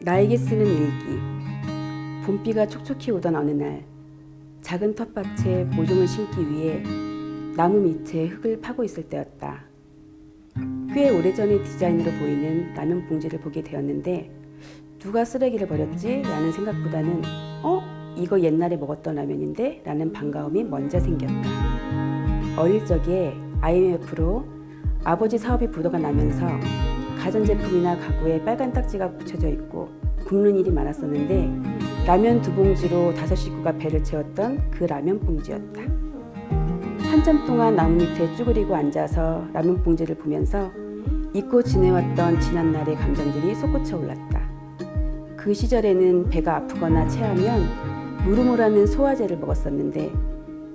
나에게 쓰는 일기. 봄비가 촉촉히 오던 어느 날, 작은 텃밭에 모종을 심기 위해 나무 밑에 흙을 파고 있을 때였다. 꽤 오래전의 디자인으로 보이는 라면 봉지를 보게 되었는데 누가 쓰레기를 버렸지? 라는 생각보다는 이거 옛날에 먹었던 라면인데? 라는 반가움이 먼저 생겼다. 어릴 적에 IMF로 아버지 사업이 부도가 나면서 가전제품이나 가구에 빨간 딱지가 붙여져 있고 굽는 일이 많았었는데 라면 2봉지로 5식구가 배를 채웠던 그 라면 봉지였다. 한참 동안 나무 밑에 쭈그리고 앉아서 라면 봉지를 보면서 잊고 지내왔던 지난날의 감정들이 솟구쳐 올랐다. 그 시절에는 배가 아프거나 체하면 무르무라는 소화제를 먹었었는데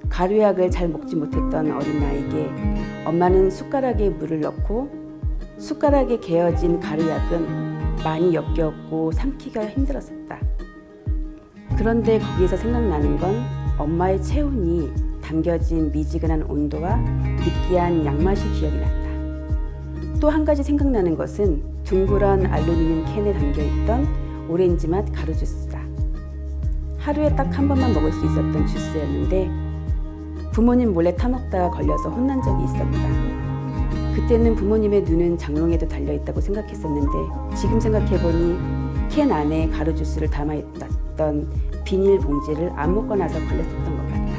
가루약을 잘 먹지 못했던 어린 나에게 엄마는 숟가락에 물을 넣고 숟가락에 개어진 가루약은 많이 역겨웠고 삼키기가 힘들었었다. 그런데 거기에서 생각나는 건 엄마의 체온이 담겨진 미지근한 온도와 느끼한 양맛이 기억이 났다. 또 한 가지 생각나는 것은 둥그런 알루미늄 캔에 담겨있던 오렌지맛 가루 주스다. 하루에 딱 한 번만 먹을 수 있었던 주스였는데 부모님 몰래 타먹다가 걸려서 혼난 적이 있었다. 그때는 부모님의 눈은 장롱에도 달려있다고 생각했었는데 지금 생각해보니 캔 안에 가루 주스를 담아있던 비닐 봉지를 안 먹고 나서 걸렸었던 것 같다.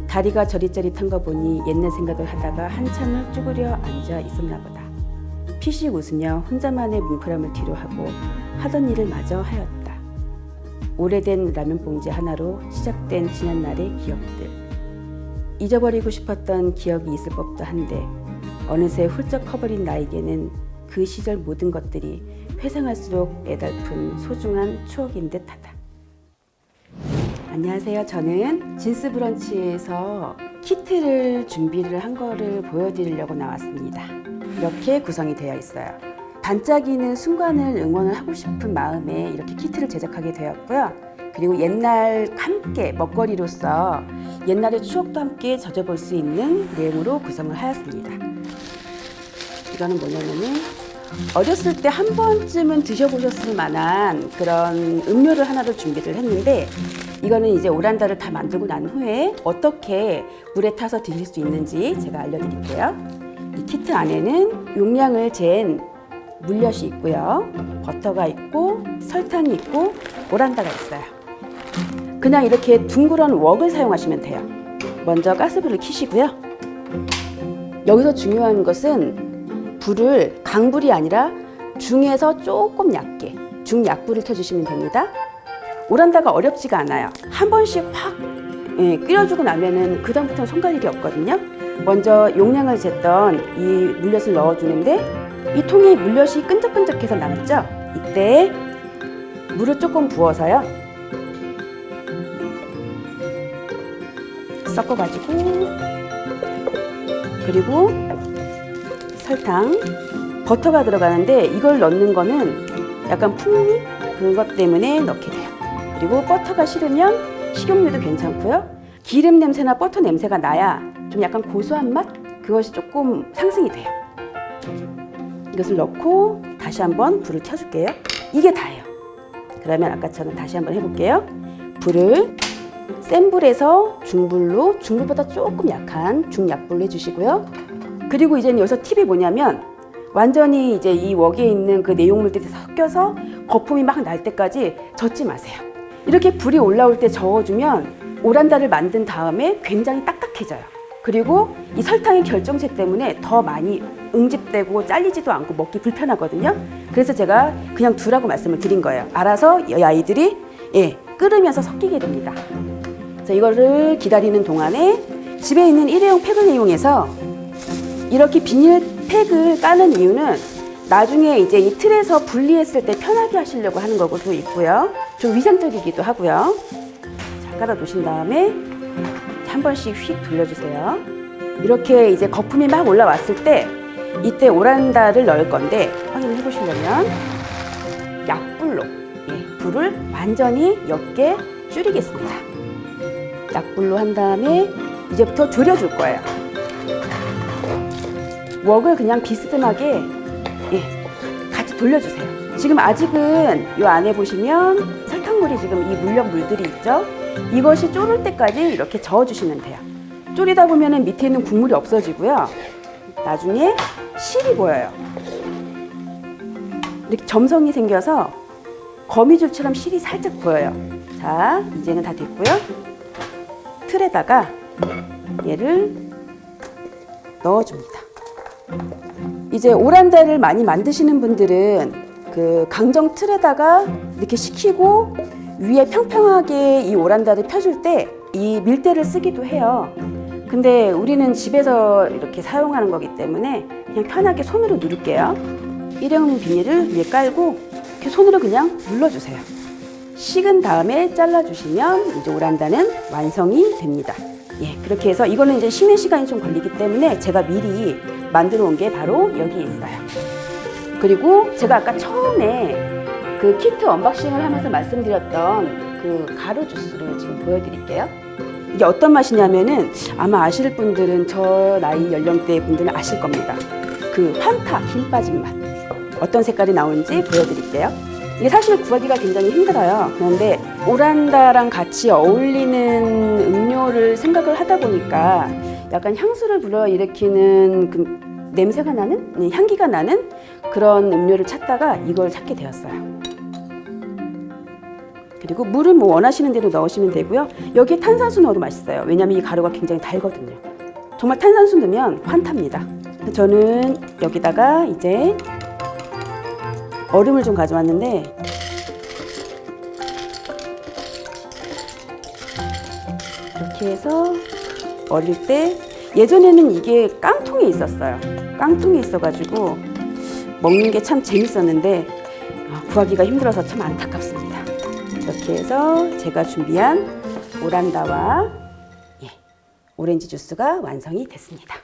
다리가 저릿저릿한 거 보니 옛날 생각을 하다가 한참을 쭈그려 앉아 있었나 보다. 피식 웃으며 혼자만의 뭉클함을 뒤로하고 하던 일을 마저 하였다. 오래된 라면 봉지 하나로 시작된 지난날의 기억들. 잊어버리고 싶었던 기억이 있을 법도 한데 어느새 훌쩍 커버린 나에게는 그 시절 모든 것들이 회상할수록 애달픈 소중한 추억인 듯하다. 안녕하세요. 저는 진스 브런치에서 키트를 준비를 한 거를 보여드리려고 나왔습니다. 이렇게 구성이 되어 있어요. 반짝이는 순간을 응원을 하고 싶은 마음에 이렇게 키트를 제작하게 되었고요. 그리고 옛날 함께 먹거리로서 옛날의 추억도 함께 젖어볼 수 있는 내용으로 구성을 하였습니다. 이거는 뭐냐면은 어렸을 때 한 번쯤은 드셔보셨을 만한 그런 음료를 하나를 준비를 했는데 이거는 이제 오란다를 다 만들고 난 후에 어떻게 물에 타서 드실 수 있는지 제가 알려드릴게요. 이 키트 안에는 용량을 잰 물엿이 있고요. 버터가 있고 설탕이 있고 오란다가 있어요. 그냥 이렇게 둥그런 웍을 사용하시면 돼요. 먼저 가스불을 켜시고요. 여기서 중요한 것은 불을 강불이 아니라 중에서 조금 얇게 중약불을 켜주시면 됩니다. 오란다가 어렵지가 않아요. 한 번씩 확 끓여주고 나면은 그 다음부터는 손갈 일이 없거든요. 먼저 용량을 쟀던 이 물엿을 넣어주는데 이 통에 물엿이 끈적끈적해서 남죠. 이때 물을 조금 부어서요. 섞어가지고 그리고 설탕, 버터가 들어가는데 이걸 넣는 거는 약간 풍미? 그것 때문에 넣게 돼요. 그리고 버터가 싫으면 식용유도 괜찮고요. 기름 냄새나 버터 냄새가 나야 좀 약간 고소한 맛? 그것이 조금 상승이 돼요. 이것을 넣고 다시 한번 불을 켜줄게요. 이게 다예요. 그러면 아까처럼 다시 한번 해볼게요. 불을 센 불에서 중불로, 중불보다 조금 약한 중약불로 해주시고요. 그리고 이제 여기서 팁이 뭐냐면 완전히 이제 이 웍에 있는 그 내용물들이 섞여서 거품이 막 날 때까지 젓지 마세요. 이렇게 불이 올라올 때 저어주면 오란다를 만든 다음에 굉장히 딱딱해져요. 그리고 이 설탕의 결정체 때문에 더 많이 응집되고 잘리지도 않고 먹기 불편하거든요. 그래서 제가 그냥 두라고 말씀을 드린 거예요. 알아서 이 아이들이 끓으면서 섞이게 됩니다. 자, 이거를 기다리는 동안에 집에 있는 일회용 팩을 이용해서 이렇게 비닐 팩을 까는 이유는 나중에 이제 이 틀에서 분리했을 때 편하게 하시려고 하는 거고도 있고요. 좀 위생적이기도 하고요. 자, 깔아 놓으신 다음에 한 번씩 휙 돌려주세요. 이렇게 이제 거품이 막 올라왔을 때 이때 오란다를 넣을 건데 확인을 해보시려면 약불로 불을 완전히 옅게 줄이겠습니다. 약불로 한 다음에 이제부터 졸여줄 거예요. 웍을 그냥 비스듬하게 같이 돌려주세요. 지금 아직은 이 안에 보시면 설탕물이 지금 이 물엿물들이 있죠. 이것이 졸을 때까지 이렇게 저어주시면 돼요. 졸이다 보면 밑에 있는 국물이 없어지고요. 나중에 실이 보여요. 이렇게 점성이 생겨서 거미줄처럼 실이 살짝 보여요. 자, 이제는 다 됐고요. 틀에다가 얘를 넣어줍니다. 이제 오란다를 많이 만드시는 분들은 그 강정 틀에다가 이렇게 식히고 위에 평평하게 이 오란다를 펴줄 때 이 밀대를 쓰기도 해요. 근데 우리는 집에서 이렇게 사용하는 거기 때문에 그냥 편하게 손으로 누를게요. 일회용 비닐을 위에 깔고 이렇게 손으로 그냥 눌러주세요. 식은 다음에 잘라주시면 이제 오란다는 완성이 됩니다. 예, 그렇게 해서 이거는 이제 식는 시간이 좀 걸리기 때문에 제가 미리 만들어 온 게 바로 여기 있어요. 그리고 제가 아까 처음에 그 키트 언박싱을 하면서 말씀드렸던 그 가루 주스를 지금 보여드릴게요. 이게 어떤 맛이냐면은 아마 아실 분들은 저 나이 연령대 분들은 아실 겁니다. 그 환타 김 빠진 맛. 어떤 색깔이 나오는지 보여드릴게요. 이게 사실 구하기가 굉장히 힘들어요. 그런데 오란다랑 같이 어울리는 음료를 생각을 하다 보니까 약간 향수를 불러일으키는 그 냄새가 나는, 향기가 나는 그런 음료를 찾다가 이걸 찾게 되었어요. 그리고 물은 뭐 원하시는 대로 넣으시면 되고요. 여기에 탄산수 넣어도 맛있어요. 왜냐하면 이 가루가 굉장히 달거든요. 정말 탄산수 넣으면 환타입니다. 저는 여기다가 이제 얼음을 좀 가져왔는데 이렇게 해서 어릴 때 예전에는 이게 깡통에 있었어요. 깡통에 있어가지고 먹는 게 참 재밌었는데 구하기가 힘들어서 참 안타깝습니다. 이렇게 해서 제가 준비한 오란다와 오렌지 주스가 완성이 됐습니다.